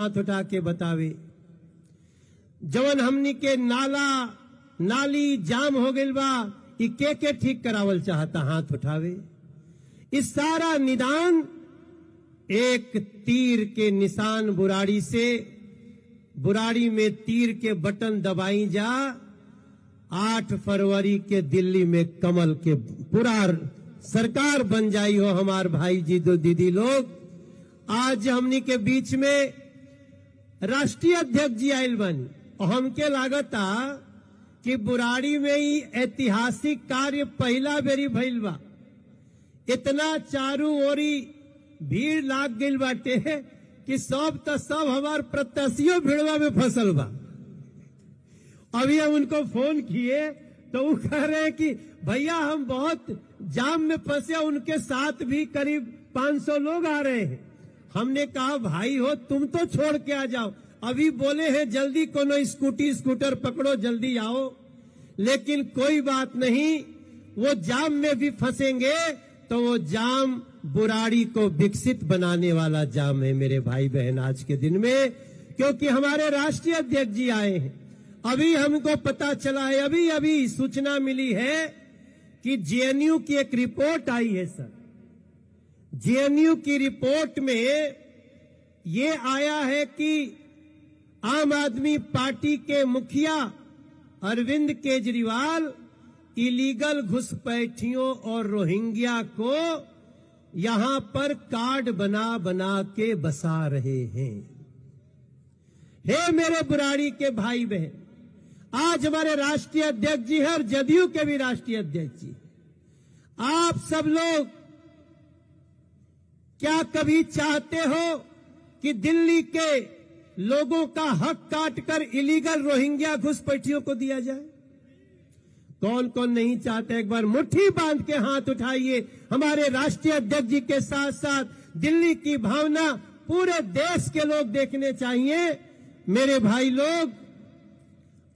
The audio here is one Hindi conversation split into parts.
हाथ उठा के बतावे। जवन हमनी के नाला नाली जाम हो गइल बा, ई के ठीक करावल चाहता, हाथ उठावे। इस सारा निदान एक तीर के निशान बुराड़ी से, बुराड़ी में तीर के बटन दबाई जा, 8 फरवरी के दिल्ली में कमल के पूरा सरकार बन जाई हो। हमार भाई जी दो दीदी लोग, आज हमनी के बीच में राष्ट्रीय अध्यक्ष जी आयल बनी और हमके लागता कि बुराड़ी में ही ऐतिहासिक कार्य पहला बेरी भइल बा। इतना चारू ओरी भीड़ लाग गइल बाटे कि सब हमार प्रत्याशियों भीड़वा में फसल बा। अभी हम उनको फोन किए तो वो कह रहे हैं कि भैया हम बहुत जाम में फंसे, उनके साथ भी करीब 500 लोग आ रहे हैं। हमने कहा भाई हो तुम तो छोड़ के आ जाओ, अभी बोले हैं जल्दी कोनो स्कूटर पकड़ो जल्दी आओ, लेकिन कोई बात नहीं, वो जाम में भी फंसेंगे तो वो जाम बुराड़ी को विकसित बनाने वाला जाम है मेरे भाई बहन आज के दिन में, क्योंकि हमारे राष्ट्रीय अध्यक्ष जी आए हैं। अभी हमको पता चला है, अभी सूचना मिली है कि जेएनयू की एक रिपोर्ट आई है सर। जेएनयू की रिपोर्ट में ये आया है कि आम आदमी पार्टी के मुखिया अरविंद केजरीवाल इलीगल घुसपैठियों और रोहिंग्या को यहां पर कार्ड बना बना के बसा रहे हैं। हे मेरे बुराड़ी के भाई बहन, आज हमारे राष्ट्रीय अध्यक्ष जी है और जदयू के भी राष्ट्रीय अध्यक्ष जी, आप सब लोग क्या कभी चाहते हो कि दिल्ली के लोगों का हक काटकर इलीगल रोहिंग्या घुसपैठियों को दिया जाए? कौन कौन नहीं चाहते? एक बार मुट्ठी बांध के हाथ उठाइए। हमारे राष्ट्रीय अध्यक्ष जी के साथ साथ दिल्ली की भावना पूरे देश के लोग देखने चाहिए। मेरे भाई लोग,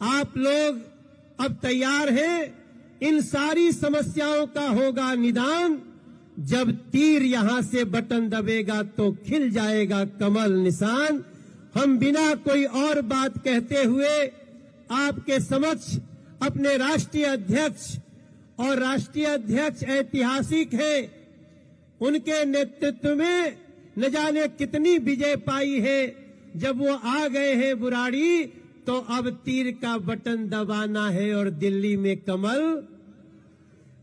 आप लोग अब तैयार हैं? इन सारी समस्याओं का होगा निदान जब तीर यहां से बटन दबेगा तो खिल जाएगा कमल निशान। हम बिना कोई और बात कहते हुए आपके समक्ष अपने राष्ट्रीय अध्यक्ष, और राष्ट्रीय अध्यक्ष ऐतिहासिक है, उनके नेतृत्व में न जाने कितनी विजय पाई है। जब वो आ गए हैं बुराड़ी तो अब तीर का बटन दबाना है और दिल्ली में कमल।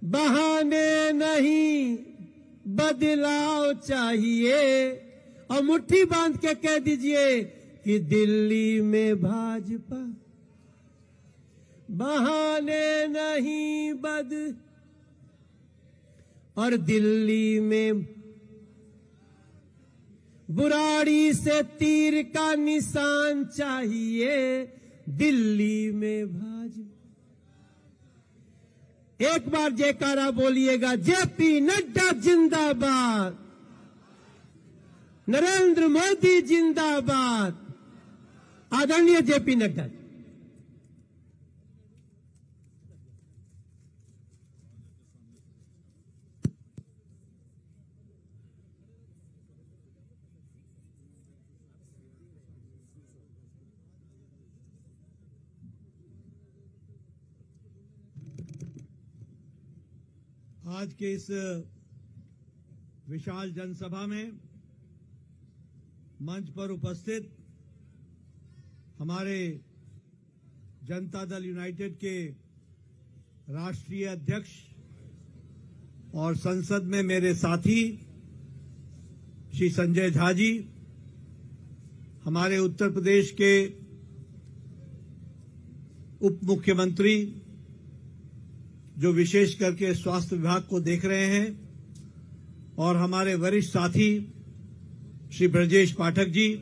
बहाने नहीं बदलाव चाहिए, और मुट्ठी बांध के कह दीजिए कि दिल्ली में भाजपा। बहाने नहीं और दिल्ली में बुराड़ी से तीर का निशान चाहिए, दिल्ली में भाजपा। एक बार जयकारा बोलिएगा, जेपी नड्डा जिंदाबाद, नरेंद्र मोदी जिंदाबाद, आदरणीय जेपी नड्डा। आज के इस विशाल जनसभा में मंच पर उपस्थित हमारे जनता दल यूनाइटेड के राष्ट्रीय अध्यक्ष और संसद में मेरे साथी श्री संजय झा जी, हमारे उत्तर प्रदेश के उप मुख्यमंत्री जो विशेष करके स्वास्थ्य विभाग को देख रहे हैं, और हमारे वरिष्ठ साथी श्री ब्रजेश पाठक जी,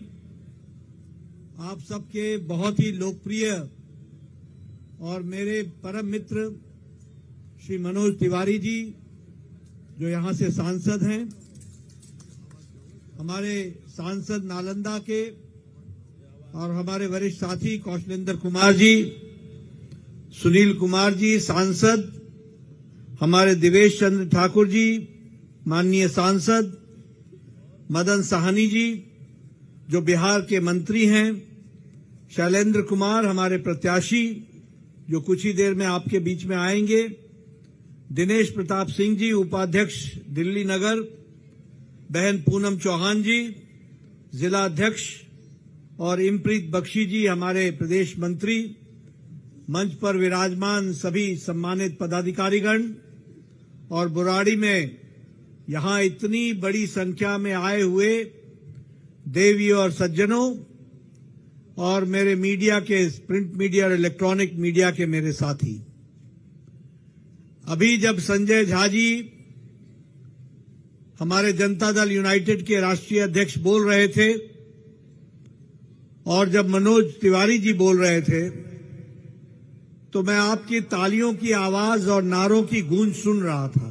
आप सबके बहुत ही लोकप्रिय और मेरे परम मित्र श्री मनोज तिवारी जी जो यहां से सांसद हैं, हमारे सांसद नालंदा के और हमारे वरिष्ठ साथी कौशलेंद्र कुमार जी, सुनील कुमार जी सांसद, हमारे दिवेश चंद्र ठाकुर जी माननीय सांसद, मदन साहनी जी जो बिहार के मंत्री हैं, शैलेंद्र कुमार हमारे प्रत्याशी जो कुछ ही देर में आपके बीच में आएंगे, दिनेश प्रताप सिंह जी उपाध्यक्ष दिल्ली नगर, बहन पूनम चौहान जी जिला अध्यक्ष और इमप्रीत बख्शी जी हमारे प्रदेश मंत्री, मंच पर विराजमान सभी सम्मानित पदाधिकारीगण और बुराड़ी में यहां इतनी बड़ी संख्या में आए हुए देवियों और सज्जनों और मेरे मीडिया के प्रिंट मीडिया और इलेक्ट्रॉनिक मीडिया के मेरे साथी। अभी जब संजय झा जी हमारे जनता दल यूनाइटेड के राष्ट्रीय अध्यक्ष बोल रहे थे और जब मनोज तिवारी जी बोल रहे थे, तो मैं आपकी तालियों की आवाज और नारों की गूंज सुन रहा था।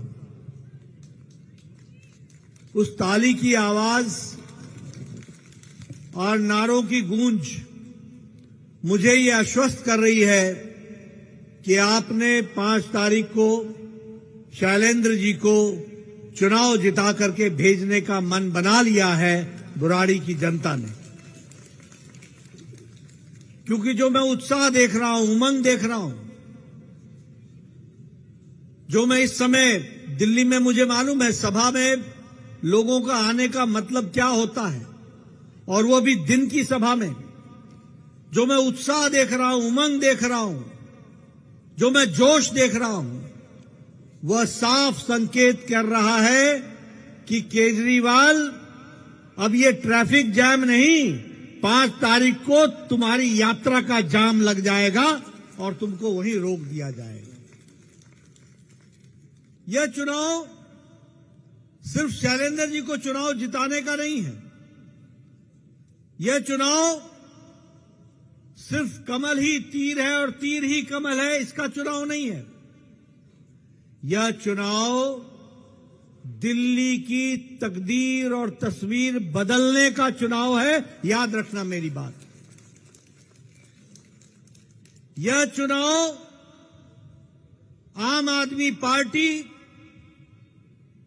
उस ताली की आवाज और नारों की गूंज मुझे ये आश्वस्त कर रही है कि आपने 5 तारीख को शैलेंद्र जी को चुनाव जिता करके भेजने का मन बना लिया है बुराड़ी की जनता ने। क्योंकि जो मैं उत्साह देख रहा हूं, उमंग देख रहा हूं, जो मैं इस समय दिल्ली में, मुझे मालूम है सभा में लोगों का आने का मतलब क्या होता है, और वो भी दिन की सभा में, जो मैं उत्साह देख रहा हूं, उमंग देख रहा हूं, जो मैं जोश देख रहा हूं, वह साफ संकेत कर रहा है कि केजरीवाल अब ये ट्रैफिक जैम नहीं, 5 तारीख को तुम्हारी यात्रा का जाम लग जाएगा और तुमको वहीं रोक दिया जाएगा। यह चुनाव सिर्फ शैलेंद्र जी को चुनाव जिताने का नहीं है। यह चुनाव सिर्फ कमल ही तीर है और तीर ही कमल है, इसका चुनाव नहीं है। यह चुनाव दिल्ली की तकदीर और तस्वीर बदलने का चुनाव है। याद रखना मेरी बात। यह चुनाव आम आदमी पार्टी,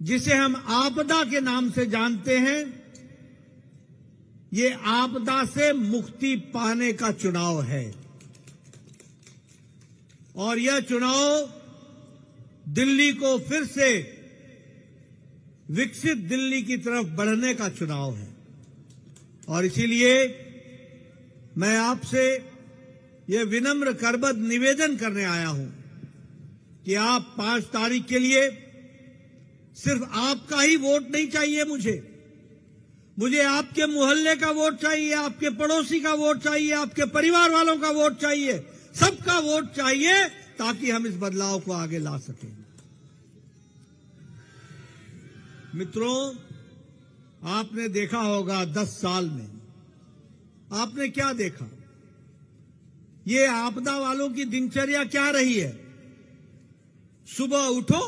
जिसे हम आपदा के नाम से जानते हैं, ये आपदा से मुक्ति पाने का चुनाव है। और यह चुनाव दिल्ली को फिर से विकसित दिल्ली की तरफ बढ़ने का चुनाव है। और इसीलिए मैं आपसे यह विनम्र करबद्ध निवेदन करने आया हूं कि आप 5 तारीख के लिए सिर्फ आपका ही वोट नहीं चाहिए मुझे आपके मोहल्ले का वोट चाहिए, आपके पड़ोसी का वोट चाहिए, आपके परिवार वालों का वोट चाहिए, सबका वोट चाहिए, ताकि हम इस बदलाव को आगे ला सकें। मित्रों, आपने देखा होगा 10 साल में आपने क्या देखा? ये आपदा वालों की दिनचर्या क्या रही है? सुबह उठो,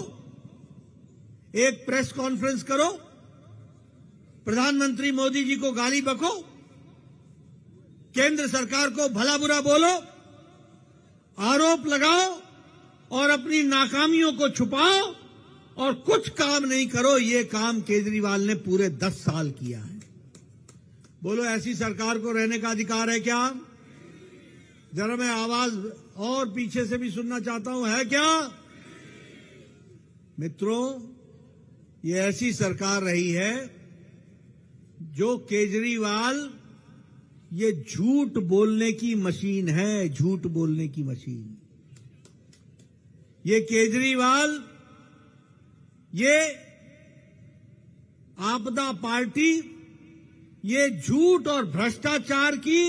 एक प्रेस कॉन्फ्रेंस करो, प्रधानमंत्री मोदी जी को गाली बको, केंद्र सरकार को भला बुरा बोलो, आरोप लगाओ और अपनी नाकामियों को छुपाओ और कुछ काम नहीं करो। ये काम केजरीवाल ने पूरे 10 साल किया है। बोलो, ऐसी सरकार को रहने का अधिकार है क्या? जरा मैं आवाज और पीछे से भी सुनना चाहता हूं, है क्या? मित्रों, ये ऐसी सरकार रही है जो केजरीवाल, ये झूठ बोलने की मशीन है, झूठ बोलने की मशीन। ये केजरीवाल, ये आपदा पार्टी, ये झूठ और भ्रष्टाचार की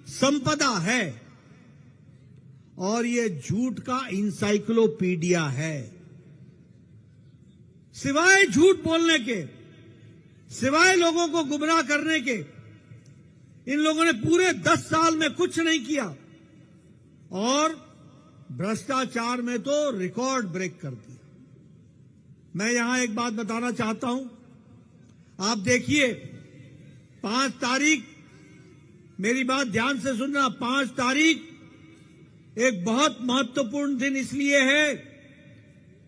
संपदा है और ये झूठ का इंसाइक्लोपीडिया है। सिवाय झूठ बोलने के, सिवाय लोगों को गुमराह करने के, इन लोगों ने पूरे 10 साल में कुछ नहीं किया और भ्रष्टाचार में तो रिकॉर्ड ब्रेक कर दिया। मैं यहां एक बात बताना चाहता हूं। आप देखिए, 5 तारीख, मेरी बात ध्यान से सुनना, 5 तारीख एक बहुत महत्वपूर्ण दिन इसलिए है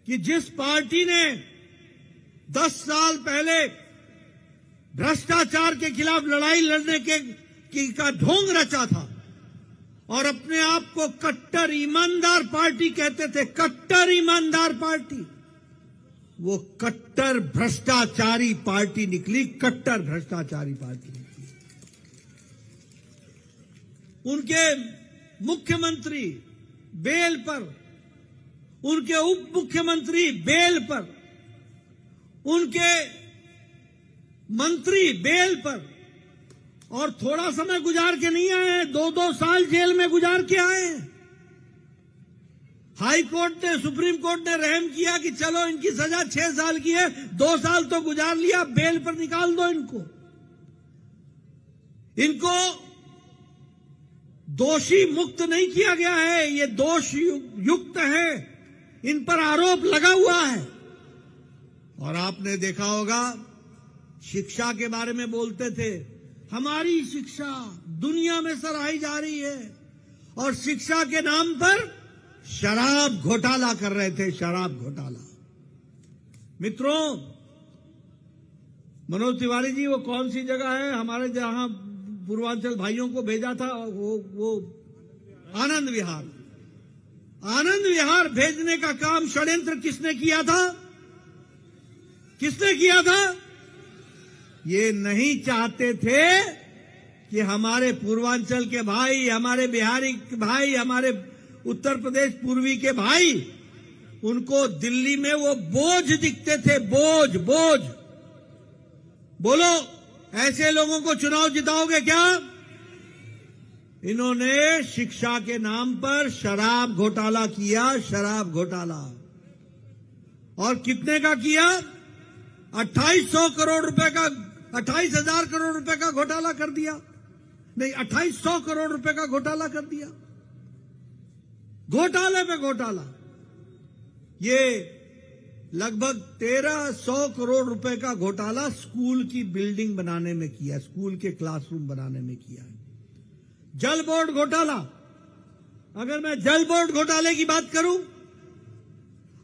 कि जिस पार्टी ने 10 साल पहले भ्रष्टाचार के खिलाफ लड़ाई लड़ने के का ढोंग रचा था और अपने आप को कट्टर ईमानदार पार्टी कहते थे, कट्टर ईमानदार पार्टी, वो कट्टर भ्रष्टाचारी पार्टी निकली, कट्टर भ्रष्टाचारी पार्टी निकली। उनके मुख्यमंत्री बेल पर, उनके उप मुख्यमंत्री बेल पर, उनके मंत्री बेल पर, और थोड़ा समय गुजार के नहीं आए हैं, 2-2 साल जेल में गुजार के आए हैं। हाई कोर्ट ने, सुप्रीम कोर्ट ने रहम किया कि चलो इनकी सजा 6 साल की है, 2 साल तो गुजार लिया, बेल पर निकाल दो इनको। इनको दोषी मुक्त नहीं किया गया है, ये दोष युक्त है, इन पर आरोप लगा हुआ है। और आपने देखा होगा, शिक्षा के बारे में बोलते थे, हमारी शिक्षा दुनिया में सराही जा रही है, और शिक्षा के नाम पर शराब घोटाला कर रहे थे, शराब घोटाला। मित्रों, मनोज तिवारी जी, वो कौन सी जगह है हमारे जहां पूर्वांचल भाइयों को भेजा था, वो आनंद विहार। आनंद विहार भेजने का काम षड्यंत्र किसने किया था? किसने किया था? ये नहीं चाहते थे कि हमारे पूर्वांचल के भाई, हमारे बिहारी के भाई, हमारे उत्तर प्रदेश पूर्वी के भाई, उनको दिल्ली में वो बोझ दिखते थे, बोझ बोझ। बोलो, ऐसे लोगों को चुनाव जिताओगे क्या? इन्होंने शिक्षा के नाम पर शराब घोटाला किया, शराब घोटाला। और कितने का किया? 2800 करोड़ रुपए का, 28,000 करोड़ रुपए का घोटाला कर दिया। नहीं, 2800 करोड़ रुपए का घोटाला कर दिया। घोटाले पे घोटाला। ये लगभग 1300 करोड़ रुपए का घोटाला स्कूल की बिल्डिंग बनाने में किया, स्कूल के क्लासरूम बनाने में किया है। जल बोर्ड घोटाला, अगर मैं जल बोर्ड घोटाले की बात करूं,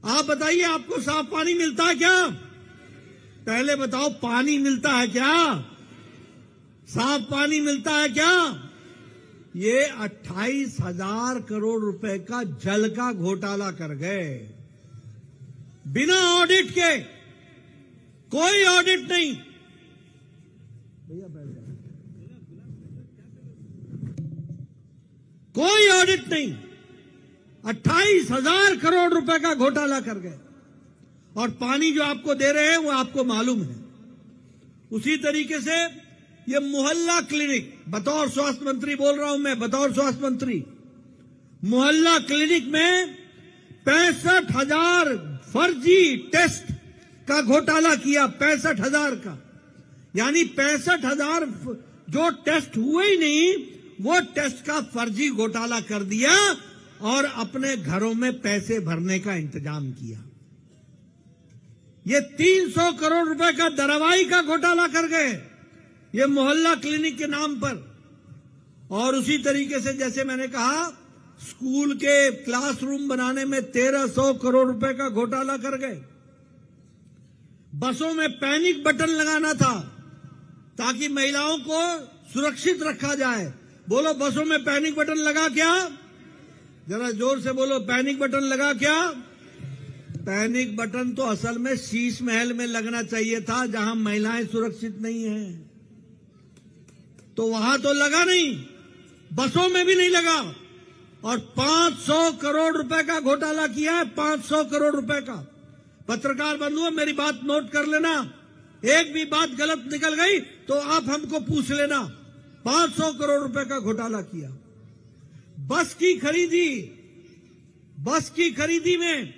आप बताइए, आपको साफ पानी मिलता है क्या? पहले बताओ, पानी मिलता है क्या? साफ पानी मिलता है क्या? ये 28,000 करोड़ रुपए का जल का घोटाला कर गए, बिना ऑडिट के। कोई ऑडिट नहीं। भैया बैठ जाओ। कोई ऑडिट नहीं, 28,000 करोड़ रुपए का घोटाला कर गए। और पानी जो आपको दे रहे हैं वो आपको मालूम है। उसी तरीके से ये मोहल्ला क्लिनिक, बतौर स्वास्थ्य मंत्री बोल रहा हूं मैं, बतौर स्वास्थ्य मंत्री, मोहल्ला क्लिनिक में 65,000 फर्जी टेस्ट का घोटाला किया, 65,000 का। यानी 65,000 जो टेस्ट हुए ही नहीं, वो टेस्ट का फर्जी घोटाला कर दिया और अपने घरों में पैसे भरने का इंतजाम किया। ये 300 करोड़ रुपए का दवाई का घोटाला कर गए, ये मोहल्ला क्लिनिक के नाम पर। और उसी तरीके से, जैसे मैंने कहा, स्कूल के क्लासरूम बनाने में 1300 करोड़ रुपए का घोटाला कर गए। बसों में पैनिक बटन लगाना था ताकि महिलाओं को सुरक्षित रखा जाए। बोलो, बसों में पैनिक बटन लगा क्या? जरा जोर से बोलो, पैनिक बटन लगा क्या? पैनिक बटन तो असल में शीश महल में लगना चाहिए था, जहां महिलाएं सुरक्षित नहीं हैं, तो वहां तो लगा नहीं, बसों में भी नहीं लगा। और 500 करोड़ रुपए का घोटाला किया है, 500 करोड़ रुपए का। पत्रकार बंधुओं, मेरी बात नोट कर लेना, एक भी बात गलत निकल गई तो आप हमको पूछ लेना। 500 करोड़ रुपए का घोटाला किया। बस की खरीदी, बस की खरीदी में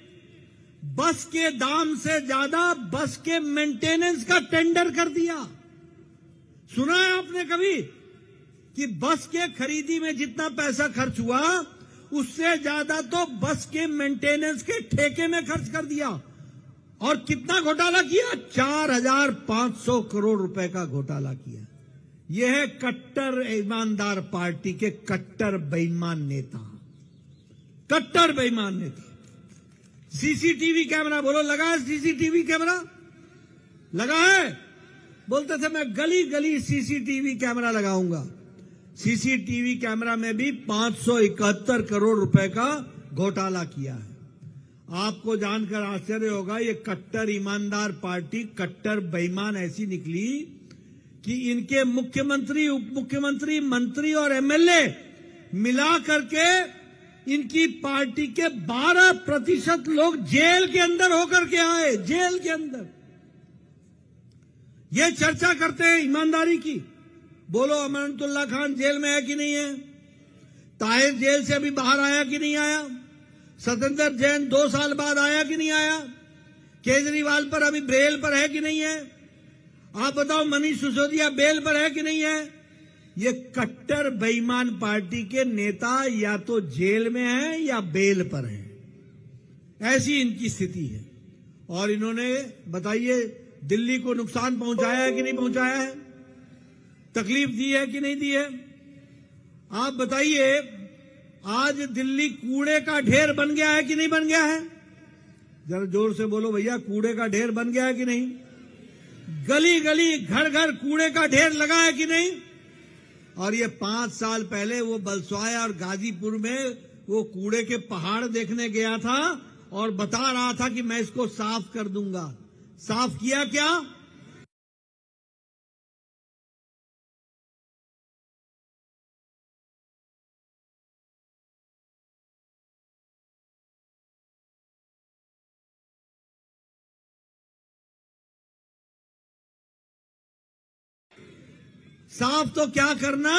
बस के दाम से ज्यादा बस के मेंटेनेंस का टेंडर कर दिया। सुना है आपने कभी कि बस के खरीदी में जितना पैसा खर्च हुआ, उससे ज्यादा तो बस के मेंटेनेंस के ठेके में खर्च कर दिया। और कितना घोटाला किया? 4,500 करोड़ रुपए का घोटाला किया। यह है कट्टर ईमानदार पार्टी के कट्टर बेईमान नेता, कट्टर बेईमान नेता। सीसीटीवी कैमरा, बोलो लगा है? सीसीटीवी कैमरा लगा है? बोलते थे मैं गली गली सीसीटीवी कैमरा लगाऊंगा। सीसीटीवी कैमरा में भी 571 करोड़ रुपए का घोटाला किया है। आपको जानकर आश्चर्य होगा, ये कट्टर ईमानदार पार्टी कट्टर बेईमान ऐसी निकली कि इनके मुख्यमंत्री, उप मुख्यमंत्री, मंत्री और एमएलए मिला करके इनकी पार्टी के 12% लोग जेल के अंदर होकर के आए, जेल के अंदर। ये चर्चा करते हैं ईमानदारी की। बोलो, अमानतुल्लाह खान जेल में है कि नहीं है? ताहिर जेल से अभी बाहर आया कि नहीं आया? सत्येंद्र जैन 2 साल बाद आया कि नहीं आया? केजरीवाल पर अभी बेल पर है कि नहीं है? आप बताओ, मनीष सिसोदिया बेल पर है कि नहीं है? ये कट्टर बेईमान पार्टी के नेता या तो जेल में हैं या बेल पर हैं, ऐसी इनकी स्थिति है। और इन्होंने, बताइए, दिल्ली को नुकसान पहुंचाया है कि नहीं पहुंचाया है? तकलीफ दी है कि नहीं दी है? आप बताइए, आज दिल्ली कूड़े का ढेर बन गया है कि नहीं बन गया है? जरा जोर से बोलो भैया, कूड़े का ढेर बन गया है कि नहीं? गली गली, घर घर कूड़े का ढेर लगा है कि नहीं? और ये 5 साल पहले वो बलसोया और गाजीपुर में वो कूड़े के पहाड़ देखने गया था और बता रहा था कि मैं इसको साफ कर दूंगा। साफ किया क्या? साफ तो क्या करना,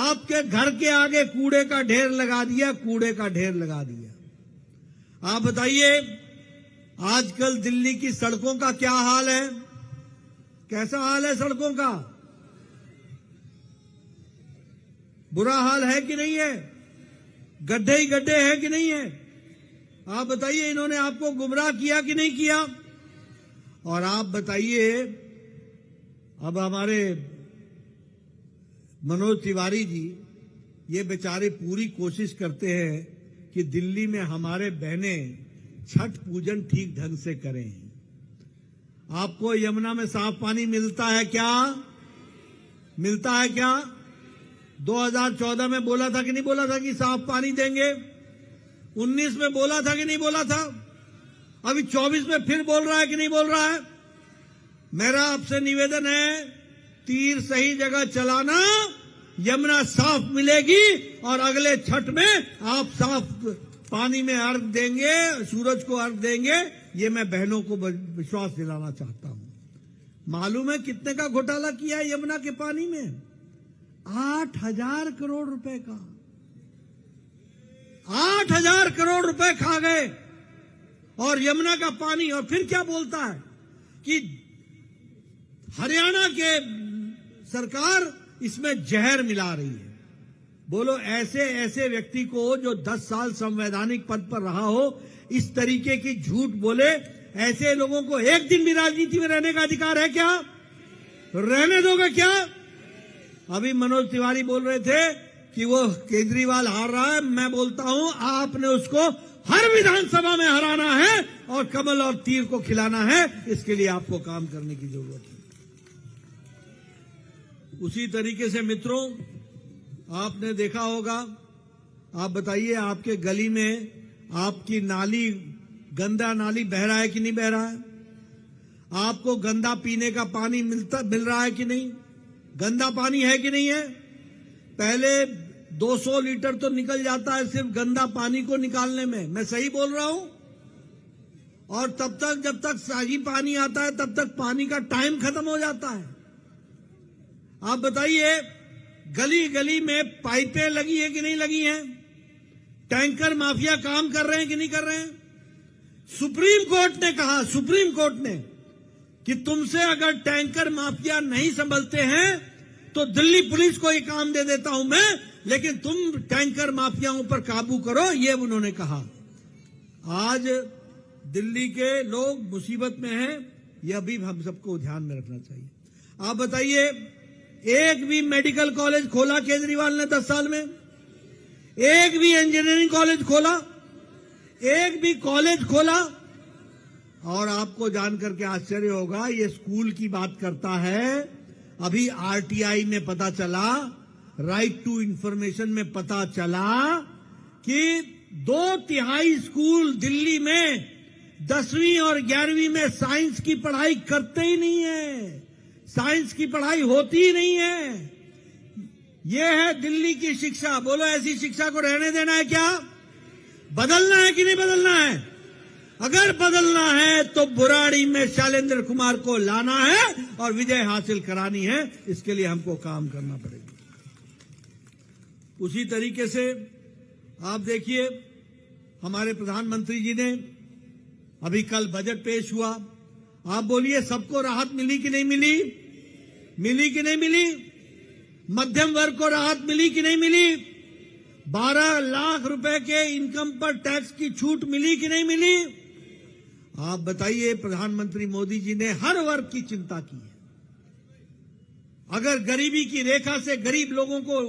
आपके घर के आगे कूड़े का ढेर लगा दिया, कूड़े का ढेर लगा दिया। आप बताइए, आजकल दिल्ली की सड़कों का क्या हाल है? कैसा हाल है सड़कों का? बुरा हाल है कि नहीं है? गड्ढे ही गड्ढे हैं कि नहीं है? आप बताइए, इन्होंने आपको गुमराह किया कि नहीं किया? और आप बताइए, अब हमारे मनोज तिवारी जी, ये बेचारे पूरी कोशिश करते हैं कि दिल्ली में हमारे बहनें छठ पूजन ठीक ढंग से करें। आपको यमुना में साफ पानी मिलता है क्या? मिलता है क्या? 2014 में बोला था कि नहीं बोला था कि साफ पानी देंगे? 19 में बोला था कि नहीं बोला था? अभी 24 में फिर बोल रहा है कि नहीं बोल रहा है? मेरा आपसे निवेदन है, तीर सही जगह चलाना, यमुना साफ मिलेगी और अगले छठ में आप साफ पानी में अर्घ देंगे, सूरज को अर्घ देंगे। ये मैं बहनों को विश्वास दिलाना चाहता हूं। मालूम है कितने का घोटाला किया है यमुना के पानी में? 8,000 करोड़ रुपए का। 8,000 करोड़ रुपए खा गए और यमुना का पानी। और फिर क्या बोलता है कि हरियाणा के सरकार इसमें जहर मिला रही है। बोलो, ऐसे ऐसे व्यक्ति को जो 10 साल संवैधानिक पद पर रहा हो, इस तरीके की झूठ बोले, ऐसे लोगों को एक दिन भी राजनीति में रहने का अधिकार है क्या? रहने दोगे क्या? अभी मनोज तिवारी बोल रहे थे कि वो केजरीवाल हार रहा है। मैं बोलता हूं, आपने उसको हर विधानसभा में हराना है और कमल और तीर को खिलाना है। इसके लिए आपको काम करने की जरूरत है। उसी तरीके से मित्रों, आपने देखा होगा, आप बताइए, आपके गली में आपकी नाली, गंदा नाली बह रहा है कि नहीं बह रहा है? आपको गंदा पीने का पानी मिल रहा है कि नहीं? गंदा पानी है कि नहीं है? पहले 200 लीटर तो निकल जाता है सिर्फ गंदा पानी को निकालने में। मैं सही बोल रहा हूं? और तब तक, जब तक सही पानी आता है, तब तक पानी का टाइम खत्म हो जाता है। आप बताइए, गली गली में पाइपें लगी है कि नहीं लगी हैं? टैंकर माफिया काम कर रहे हैं कि नहीं कर रहे हैं? सुप्रीम कोर्ट ने कहा, सुप्रीम कोर्ट ने, कि तुमसे अगर टैंकर माफिया नहीं संभलते हैं तो दिल्ली पुलिस को ये काम दे देता हूं मैं, लेकिन तुम टैंकर माफियाओं पर काबू करो, ये उन्होंने कहा। आज दिल्ली के लोग मुसीबत में हैं, यह भी हम सबको ध्यान में रखना चाहिए। आप बताइए, एक भी मेडिकल कॉलेज खोला केजरीवाल ने 10 साल में? एक भी इंजीनियरिंग कॉलेज खोला? एक भी कॉलेज खोला? और आपको जानकर के आश्चर्य होगा, ये स्कूल की बात करता है। अभी आरटीआई में पता चला, राइट टू इंफॉर्मेशन में पता चला कि 2/3 स्कूल दिल्ली में 10वीं और 11वीं में साइंस की पढ़ाई करते ही नहीं है, साइंस की पढ़ाई होती ही नहीं है। यह है दिल्ली की शिक्षा। बोलो, ऐसी शिक्षा को रहने देना है क्या? बदलना है कि नहीं बदलना है? अगर बदलना है तो बुराड़ी में शैलेंद्र कुमार को लाना है और विजय हासिल करानी है। इसके लिए हमको काम करना पड़ेगा। उसी तरीके से आप देखिए, हमारे प्रधानमंत्री जी ने अभी कल बजट पेश हुआ। आप बोलिए, सबको राहत मिली कि नहीं मिली? मिली कि नहीं मिली? मध्यम वर्ग को राहत मिली कि नहीं मिली? 12 लाख रुपए के इनकम पर टैक्स की छूट मिली कि नहीं मिली? आप बताइए। प्रधानमंत्री मोदी जी ने हर वर्ग की चिंता की है। अगर गरीबी की रेखा से गरीब लोगों को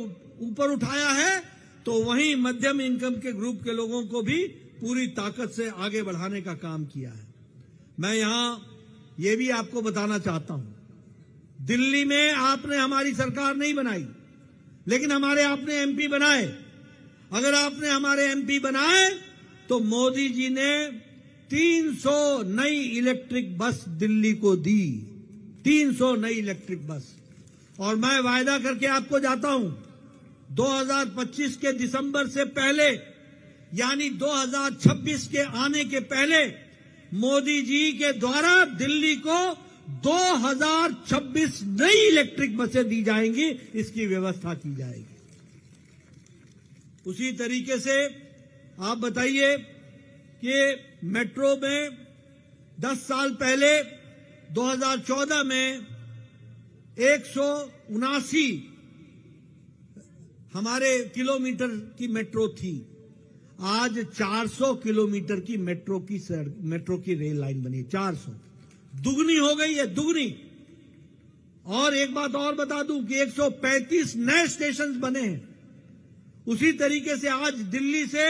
ऊपर उठाया है तो वहीं मध्यम इनकम के ग्रुप के लोगों को भी पूरी ताकत से आगे बढ़ाने का काम किया है। मैं यहां यह भी आपको बताना चाहता हूं, दिल्ली में आपने हमारी सरकार नहीं बनाई, लेकिन हमारे आपने एमपी बनाए। अगर आपने हमारे एमपी बनाए तो मोदी जी ने 300 नई इलेक्ट्रिक बस दिल्ली को दी। 300 नई इलेक्ट्रिक बस। और मैं वायदा करके आपको जाता हूं, 2025 के दिसंबर से पहले, यानी 2026 के आने के पहले, मोदी जी के द्वारा दिल्ली को 2026 नई इलेक्ट्रिक बसें दी जाएंगी। इसकी व्यवस्था की जाएगी। उसी तरीके से आप बताइए कि मेट्रो में 10 साल पहले 2014 में 179 हमारे किलोमीटर की मेट्रो थी। आज 400 किलोमीटर की मेट्रो की रेल लाइन बनी। 400 दुगनी हो गई है, दुगनी। और एक बात और बता दूं कि 135 नए स्टेशन बने हैं। उसी तरीके से आज दिल्ली से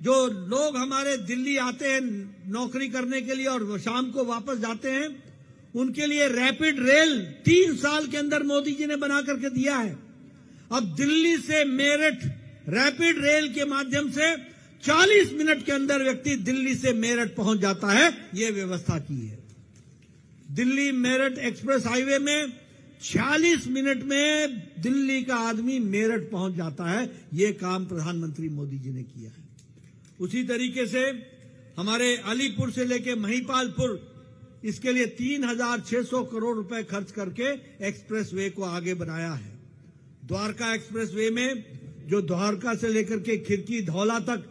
जो लोग हमारे दिल्ली आते हैं नौकरी करने के लिए और शाम को वापस जाते हैं, उनके लिए रैपिड रेल 3 साल के अंदर मोदी जी ने बना करके दिया है। अब दिल्ली से मेरठ रैपिड रेल के माध्यम से 40 मिनट के अंदर व्यक्ति दिल्ली से मेरठ पहुंच जाता है। यह व्यवस्था की है। दिल्ली मेरठ एक्सप्रेस हाईवे में 46 मिनट में दिल्ली का आदमी मेरठ पहुंच जाता है। यह काम प्रधानमंत्री मोदी जी ने किया है। उसी तरीके से हमारे अलीपुर से लेकर महिपालपुर, इसके लिए 3600 करोड़ रुपए खर्च करके एक्सप्रेसवे को आगे बढ़ाया है। द्वारका एक्सप्रेसवे में जो द्वारका से लेकर के खिड़की धौला तक,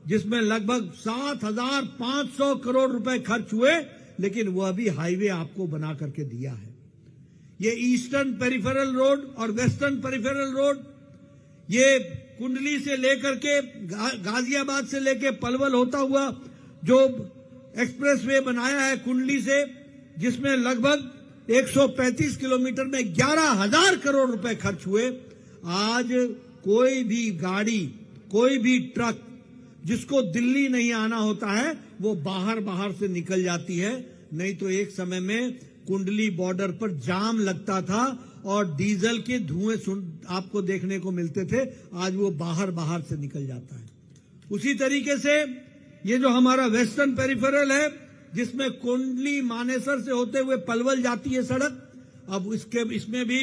जिसमें लगभग 7500 करोड़ रुपए खर्च हुए, लेकिन वह भी हाईवे आपको बना करके दिया है। ये ईस्टर्न पेरिफेरल रोड और वेस्टर्न पेरिफेरल रोड, ये कुंडली से लेकर के गाजियाबाद से लेकर पलवल होता हुआ जो एक्सप्रेसवे बनाया है कुंडली से, जिसमें लगभग 135 किलोमीटर में 11,000 करोड़ रुपए खर्च हुए। आज कोई भी गाड़ी, कोई भी ट्रक जिसको दिल्ली नहीं आना होता है, वो बाहर से निकल जाती है। नहीं तो एक समय में कुंडली बॉर्डर पर जाम लगता था और डीजल के धुएं आपको देखने को मिलते थे। आज वो बाहर से निकल जाता है। उसी तरीके से ये जो हमारा वेस्टर्न पेरिफेरल है, जिसमें कुंडली मानेसर से होते हुए पलवल जाती है सड़क, अब इसमें भी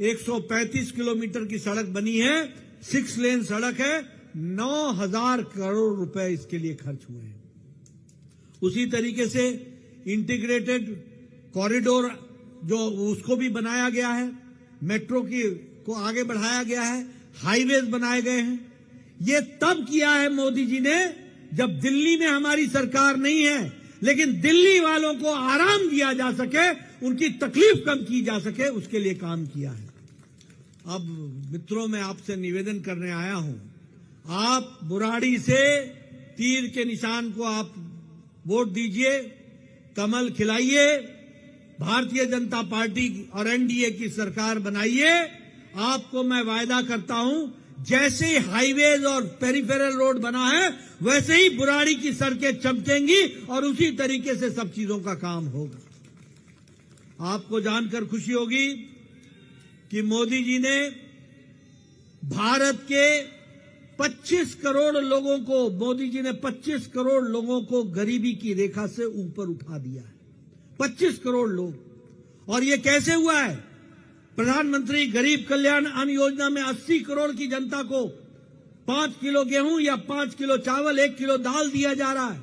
135 किलोमीटर की सड़क बनी है। 6 लेन सड़क है। 9,000 करोड़ रुपए इसके लिए खर्च हुए हैं। उसी तरीके से इंटीग्रेटेड कॉरिडोर जो उसको भी बनाया गया है, मेट्रो को आगे बढ़ाया गया है, हाईवेज बनाए गए हैं। ये तब किया है मोदी जी ने जब दिल्ली में हमारी सरकार नहीं है, लेकिन दिल्ली वालों को आराम दिया जा सके, उनकी तकलीफ कम की जा सके, उसके लिए काम किया है। अब मित्रों, मैं आपसे निवेदन करने आया हूं, आप बुराड़ी से तीर के निशान को आप वोट दीजिए, कमल खिलाइए, भारतीय जनता पार्टी और एनडीए की सरकार बनाइए। आपको मैं वायदा करता हूं, जैसे ही हाईवेज और पेरिफेरल रोड बना है, वैसे ही बुराड़ी की सड़कें चमकेंगी और उसी तरीके से सब चीजों का काम होगा। आपको जानकर खुशी होगी कि मोदी जी ने भारत के 25 करोड़ लोगों को, मोदी जी ने 25 करोड़ लोगों को गरीबी की रेखा से ऊपर उठा दिया है। 25 करोड़ लोग। और ये कैसे हुआ है? प्रधानमंत्री गरीब कल्याण अन्न योजना में 80 करोड़ की जनता को 5 किलो गेहूं या 5 किलो चावल, 1 किलो दाल दिया जा रहा है।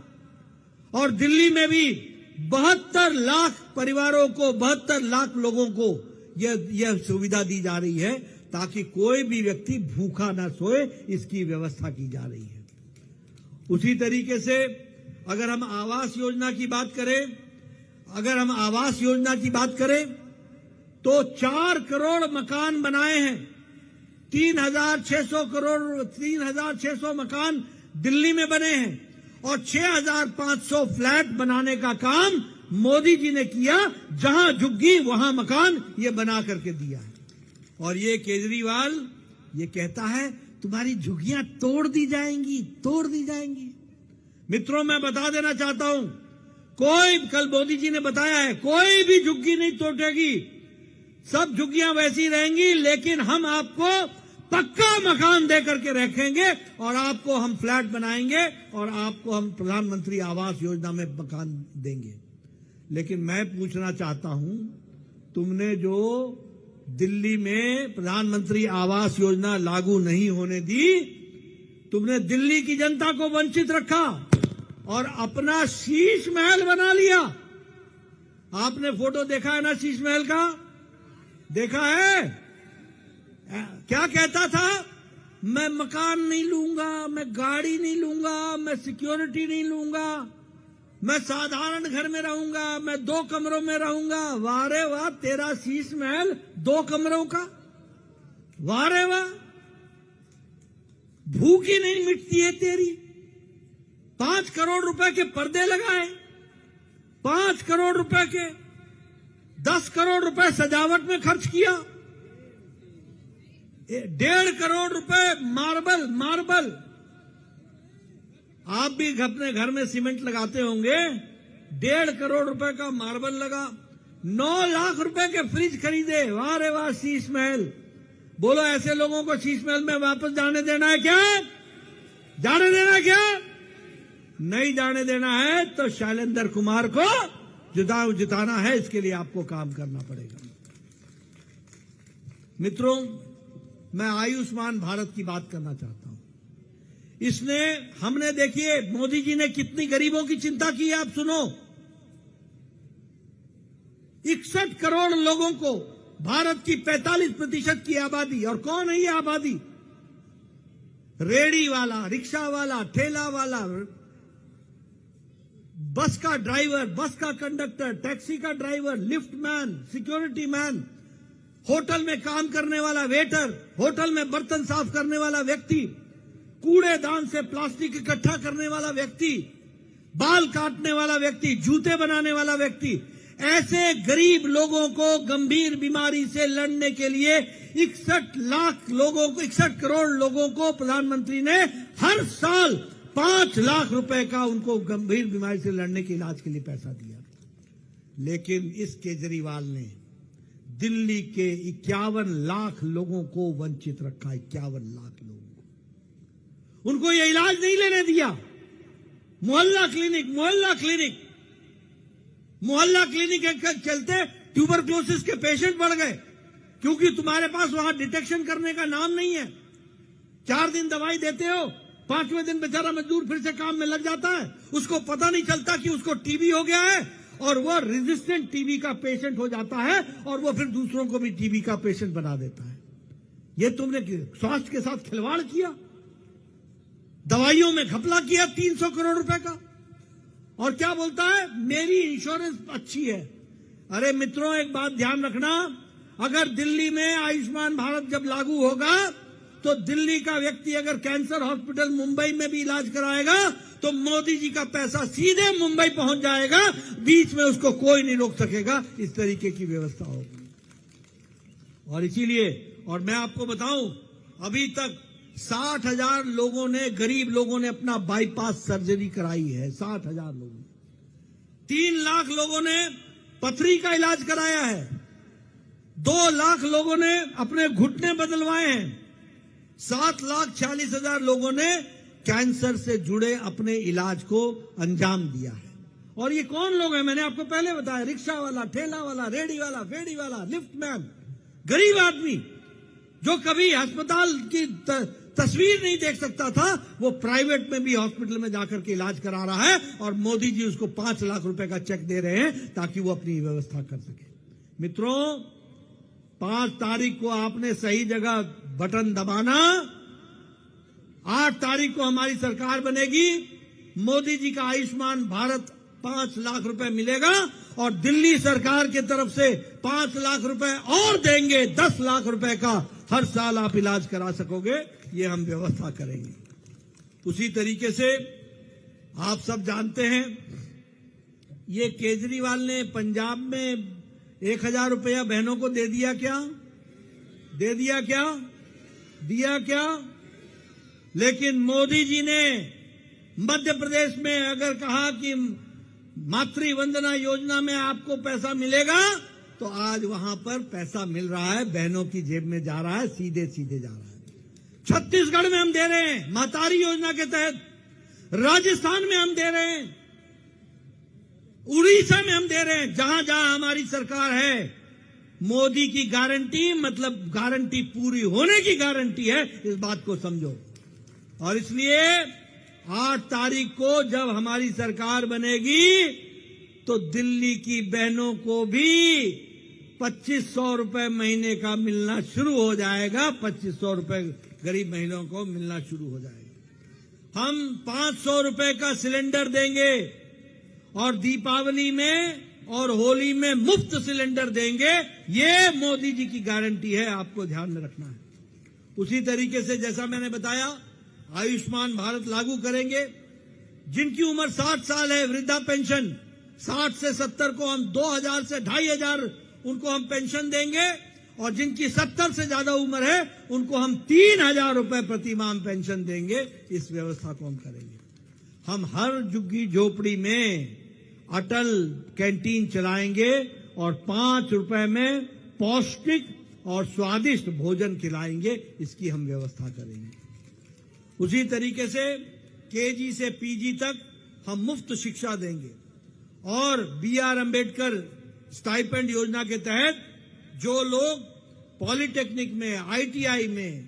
और दिल्ली में भी 72 लाख परिवारों को, 72 लाख लोगों को यह सुविधा दी जा रही है ताकि कोई भी व्यक्ति भूखा ना सोए, इसकी व्यवस्था की जा रही है। उसी तरीके से अगर हम आवास योजना की बात करें, तो 4 करोड़ मकान बनाए हैं। 3,600 मकान दिल्ली में बने हैं और 6,500 फ्लैट बनाने का काम मोदी जी ने किया। जहां झुग्गी वहां मकान ये बना करके दिया है। और ये केजरीवाल ये कहता है तुम्हारी झुग्गियां तोड़ दी जाएंगी। मित्रों, मैं बता देना चाहता हूं, कल मोदी जी ने बताया है, कोई भी झुग्गी नहीं टूटेगी, सब झुग्गियां वैसी रहेंगी, लेकिन हम आपको पक्का मकान दे करके रखेंगे और आपको हम फ्लैट बनाएंगे और आपको हम प्रधानमंत्री आवास योजना में मकान देंगे। लेकिन मैं पूछना चाहता हूं, तुमने जो दिल्ली में प्रधानमंत्री आवास योजना लागू नहीं होने दी, तुमने दिल्ली की जनता को वंचित रखा और अपना शीश महल बना लिया। आपने फोटो देखा है ना शीश महल का? देखा है? क्या कहता था? मैं मकान नहीं लूंगा, मैं गाड़ी नहीं लूंगा, मैं सिक्योरिटी नहीं लूंगा, मैं साधारण घर में रहूंगा, मैं 2 कमरों में रहूंगा। वाह रे वाह, तेरा शीश महल 2 कमरों का, वाह रे वाह। भूख ही नहीं मिटती है तेरी। 5 करोड़ रुपए के पर्दे लगाए, 5 करोड़ रुपए के, 10 करोड़ रुपए सजावट में खर्च किया, 1.5 करोड़ रुपए मार्बल। आप भी अपने घर में सीमेंट लगाते होंगे, 1.5 करोड़ रुपए का मार्बल लगा, 9 लाख रुपए के फ्रिज खरीदे। वाह रे वाह, शीश महल। बोलो, ऐसे लोगों को शीश महल में वापस जाने देना है क्या? जाने देना है क्या? नहीं जाने देना है तो शैलेंद्र कुमार को जिताना है, इसके लिए आपको काम करना पड़ेगा। मित्रों, मैं आयुष्मान भारत की बात करना चाहता हूं। हमने देखिए मोदी जी ने कितनी गरीबों की चिंता की है, आप सुनो। 61 करोड़ लोगों को, भारत की 45% की आबादी, और कौन है ये आबादी? रेडी वाला, रिक्शा वाला, ठेला वाला, बस का ड्राइवर, बस का कंडक्टर, टैक्सी का driver, lift man, security man, hotel में काम करने वाला वेटर, होटल में बर्तन साफ करने वाला व्यक्ति, कूड़ेदान से प्लास्टिक इकट्ठा करने वाला व्यक्ति, बाल काटने वाला व्यक्ति, जूते बनाने वाला व्यक्ति, ऐसे गरीब लोगों को गंभीर बीमारी से लड़ने के लिए 61 करोड़ लोगों को प्रधानमंत्री ने हर साल 5 लाख रुपए का उनको गंभीर बीमारी से लड़ने के इलाज के लिए पैसा दिया। लेकिन इस केजरीवाल ने दिल्ली के 51 लाख लोगों को वंचित रखा। 51 लाख लोगों को उनको ये इलाज नहीं लेने दिया। मोहल्ला क्लिनिक के चलते ट्यूबरक्लोसिस के पेशेंट बढ़ गए, क्योंकि तुम्हारे पास वहां डिटेक्शन करने का नाम नहीं है। 4 दिन दवाई देते हो, 5वें दिन बेचारा मजदूर फिर से काम में लग जाता है, उसको पता नहीं चलता कि उसको टीबी हो गया है और वो रेजिस्टेंट टीबी का पेशेंट हो जाता है और वो फिर दूसरों को भी टीबी का पेशेंट बना देता है। ये तुमने स्वास्थ्य के साथ खिलवाड़ किया, दवाइयों में घपला किया 300 करोड़ रुपए का। और क्या बोलता है, मेरी इंश्योरेंस अच्छी है। अरे मित्रों, एक बात ध्यान रखना, अगर दिल्ली में आयुष्मान भारत जब लागू होगा तो दिल्ली का व्यक्ति अगर कैंसर हॉस्पिटल मुंबई में भी इलाज कराएगा तो मोदी जी का पैसा सीधे मुंबई पहुंच जाएगा, बीच में उसको कोई नहीं रोक सकेगा। इस तरीके की व्यवस्था होगी। और इसीलिए, और मैं आपको बताऊं, अभी तक 60,000 लोगों ने, गरीब लोगों ने अपना बाईपास सर्जरी कराई है। 60,000 लोगों, 3 लाख लोगों ने पथरी का इलाज कराया है, 2 लाख लोगों ने अपने घुटने बदलवाए हैं, 7,40,000 लोगों ने कैंसर से जुड़े अपने इलाज को अंजाम दिया है। और ये कौन लोग हैं? मैंने आपको पहले बताया, रिक्शा वाला, ठेला वाला, रेडी वाला, फेडी वाला, लिफ्ट मैन, गरीब आदमी जो कभी अस्पताल की तस्वीर नहीं देख सकता था, वो प्राइवेट में भी हॉस्पिटल में जाकर के इलाज करा रहा है और मोदी जी उसको 5 लाख रुपए का चेक दे रहे हैं ताकि वो अपनी व्यवस्था कर सके। मित्रों, 5 तारीख को आपने सही जगह बटन दबाना। 8 तारीख को हमारी सरकार बनेगी, मोदी जी का आयुष्मान भारत 5 लाख रुपए मिलेगा और दिल्ली सरकार की तरफ से 5 लाख रुपए और देंगे। 10 लाख रुपए का हर साल आप इलाज करा सकोगे, ये हम व्यवस्था करेंगे। उसी तरीके से आप सब जानते हैं, ये केजरीवाल ने पंजाब में 1,000 रुपया बहनों को दे दिया क्या? दे दिया क्या? दिया क्या? लेकिन मोदी जी ने मध्य प्रदेश में अगर कहा कि मातृ वंदना योजना में आपको पैसा मिलेगा, तो आज वहां पर पैसा मिल रहा है, बहनों की जेब में जा रहा है, सीधे सीधे जा रहा है। छत्तीसगढ़ में हम दे रहे हैं मातारी योजना के तहत, राजस्थान में हम दे रहे हैं, उड़ीसा में हम दे रहे हैं। जहां जहां हमारी सरकार है, मोदी की गारंटी मतलब गारंटी पूरी होने की गारंटी है, इस बात को समझो। और इसलिए 8 तारीख को जब हमारी सरकार बनेगी, तो दिल्ली की बहनों को भी 2,500 रुपए महीने का मिलना शुरू हो जाएगा। 2,500 रुपए गरीब महिलाओं को मिलना शुरू हो जाएगा। हम 500 रुपए का सिलेंडर देंगे और दीपावली में और होली में मुफ्त सिलेंडर देंगे। ये मोदी जी की गारंटी है, आपको ध्यान में रखना है। उसी तरीके से जैसा मैंने बताया, आयुष्मान भारत लागू करेंगे। जिनकी उम्र 60 साल है, वृद्धा पेंशन 60 से 70 को हम 2,000 से 2,500 उनको हम पेंशन देंगे और जिनकी 70 से ज्यादा उम्र है उनको हम 3,000 रुपए प्रति माह पेंशन देंगे। इस व्यवस्था को हम करेंगे। हम हर झुग्गी झोपड़ी में अटल कैंटीन चलाएंगे और 5 रुपए में पौष्टिक और स्वादिष्ट भोजन खिलाएंगे। इसकी हम व्यवस्था करेंगे। उसी तरीके से केजी से पीजी तक हम मुफ्त शिक्षा देंगे और BR अम्बेडकर स्टाइपेंड योजना के तहत जो लोग पॉलिटेक्निक में, ITI में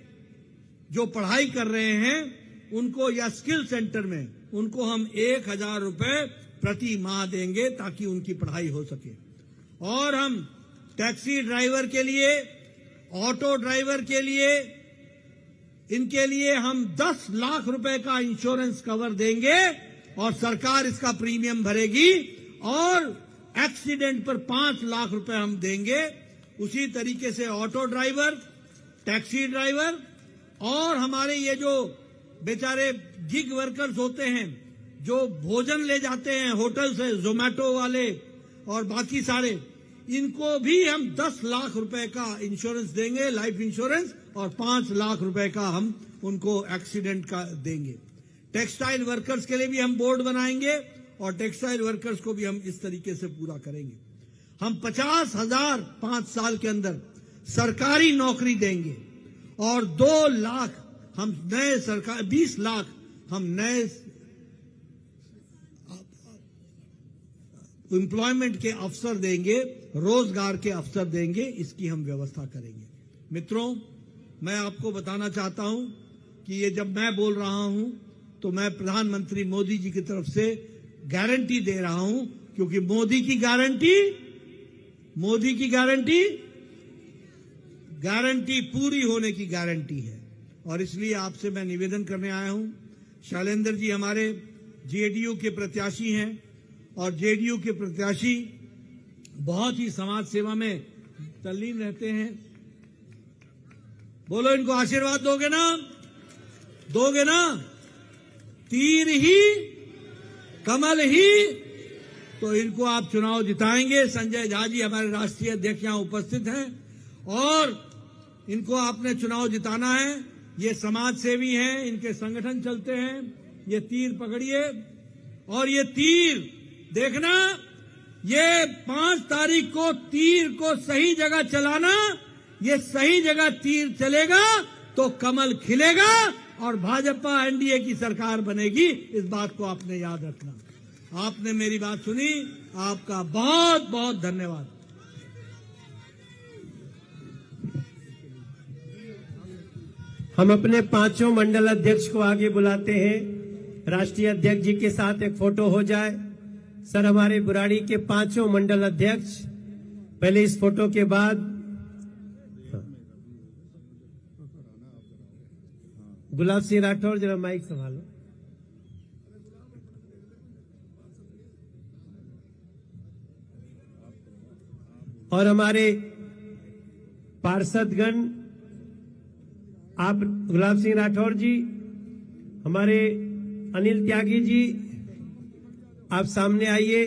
जो पढ़ाई कर रहे हैं उनको, या स्किल सेंटर में, उनको हम 1,000 रुपए प्रति माह देंगे ताकि उनकी पढ़ाई हो सके। और हम टैक्सी ड्राइवर के लिए, ऑटो ड्राइवर के लिए, इनके लिए हम 10 लाख रुपए का इंश्योरेंस कवर देंगे और सरकार इसका प्रीमियम भरेगी और एक्सीडेंट पर 5 लाख रुपए हम देंगे। उसी तरीके से ऑटो ड्राइवर, टैक्सी ड्राइवर और हमारे ये जो बेचारे गिग वर्कर्स होते हैं जो भोजन ले जाते हैं होटल से, जोमेटो वाले और बाकी सारे, इनको भी हम 10 लाख रुपए का इंश्योरेंस देंगे, लाइफ इंश्योरेंस, और 5 लाख रुपए का हम उनको एक्सीडेंट का देंगे। टेक्सटाइल वर्कर्स के लिए भी हम बोर्ड बनाएंगे और टेक्सटाइल वर्कर्स को भी हम इस तरीके से पूरा करेंगे। हम 50,000 5 साल के अंदर सरकारी नौकरी देंगे और 2 लाख हम नए सरकार, 20 लाख हम नए एम्प्लॉयमेंट के अवसर देंगे, रोजगार के अवसर देंगे। इसकी हम व्यवस्था करेंगे। मित्रों, मैं आपको बताना चाहता हूं कि ये जब मैं बोल रहा हूं तो मैं प्रधानमंत्री मोदी जी की तरफ से गारंटी दे रहा हूं, क्योंकि मोदी की गारंटी पूरी होने की गारंटी है। और इसलिए आपसे मैं निवेदन करने आया हूं। शैलेंद्र जी हमारे जेडीयू के प्रत्याशी हैं और जेडीयू के प्रत्याशी बहुत ही समाज सेवा में तल्लीन रहते हैं। बोलो, इनको आशीर्वाद दोगे ना? दोगे ना? तीर ही कमल ही, तो इनको आप चुनाव जिताएंगे। संजय झा जी हमारे राष्ट्रीय अध्यक्ष यहां उपस्थित हैं और इनको आपने चुनाव जिताना है। ये समाज सेवी हैं, इनके संगठन चलते हैं। ये तीर पकड़िए और ये तीर देखना, ये 5 तारीख को तीर को सही जगह चलाना। ये सही जगह तीर चलेगा तो कमल खिलेगा और भाजपा एनडीए की सरकार बनेगी। इस बात को आपने याद रखना। आपने मेरी बात सुनी, आपका बहुत बहुत धन्यवाद। हम अपने पांचों मंडल अध्यक्ष को आगे बुलाते हैं। राष्ट्रीय अध्यक्ष जी के साथ एक फोटो हो जाए। सर, हमारे बुराड़ी के पांचों मंडल अध्यक्ष पहले इस फोटो के बाद गुलाब सिंह राठौर, जरा माइक संभालो। और हमारे पार्षदगण, आप गुलाब सिंह राठौर जी, हमारे अनिल त्यागी जी, आप सामने आइए।